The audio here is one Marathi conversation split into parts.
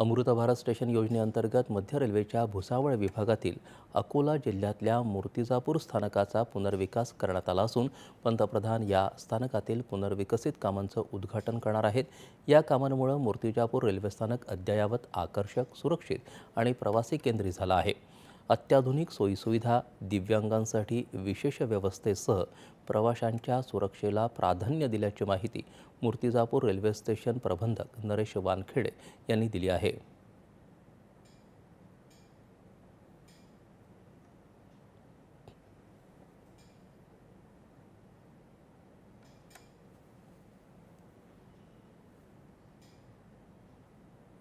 अमृत भारत स्टेशन योजनेअंतर्गत मध्य रेल्वेच्या भुसावळ विभागातील अकोला जिल्ह्यातल्या मूर्तिजापूर स्थानकाचा पुनर्विकास करण्यात आला असून पंतप्रधान या स्थानकातील पुनर्विकसित कामांचं उद्घाटन करणार आहेत। या कामांमुळे मूर्तिजापूर रेल्वे स्थानक अद्ययावत, आकर्षक, सुरक्षित आणि प्रवासी केंद्रित झालं आहे। अत्याधुनिक सोयीसुविधा, दिव्यांगांसाठी विशेष व्यवस्थेसह प्रवाशांच्या सुरक्षेला प्राधान्य दिल्याची माहिती मूर्तिजापूर रेल्वे स्टेशन प्रबंधक नरेश वानखेडे यांनी दिली आहे।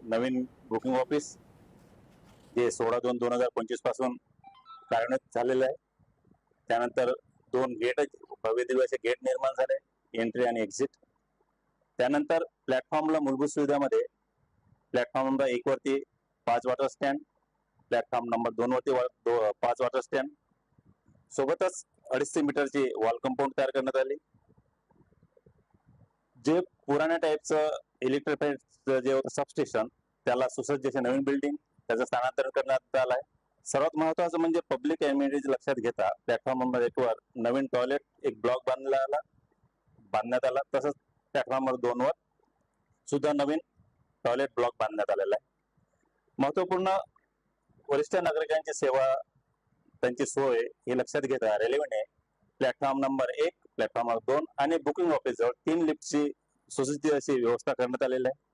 नवीन बुकिंग ऑफिस जे 16/2/2025 पासून कार्यान्वित झालेलं आहे। त्यानंतर 2 गेट, भव्य दिव्य असे गेट निर्माण झाले, एंट्री आणि एक्झिट। त्यानंतर प्लॅटफॉर्मला मूलभूत सुविधामध्ये प्लॅटफॉर्म नंबर 1 वरती 5 वॉटर स्टँड, प्लॅटफॉर्म नंबर 2 वरती 5 वॉटर स्टँड, सोबतच 250 मीटरची वॉल कंपाऊंड तयार करण्यात आली। जे पुराण्या टाईपचं इलेक्ट्रिफाईड जे होतं सबस्टेशन, त्याला सुसज्ज असे नवीन बिल्डिंग त्याचं स्थानांतरण करण्यात आलं आहे। सर्वात महत्त्वाचं म्हणजे पब्लिक एमिनिटीज लक्षात घेता प्लॅटफॉर्म नंबर 1 वर नवीन टॉयलेट एक ब्लॉक बांधण्यात आला। तसंच प्लॅटफॉर्म नंबर 2 वर सुद्धा नवीन टॉयलेट ब्लॉक बांधण्यात आलेला आहे। महत्त्वपूर्ण वरिष्ठ नागरिकांची सेवा, त्यांची सोय हे लक्षात घेता रेल्वेने प्लॅटफॉर्म नंबर 1, प्लॅटफॉर्म नंबर 2 आणि बुकिंग ऑफिस जवळ 3 लिफ्टची सुसज्ज अशी व्यवस्था करण्यात आलेली आहे।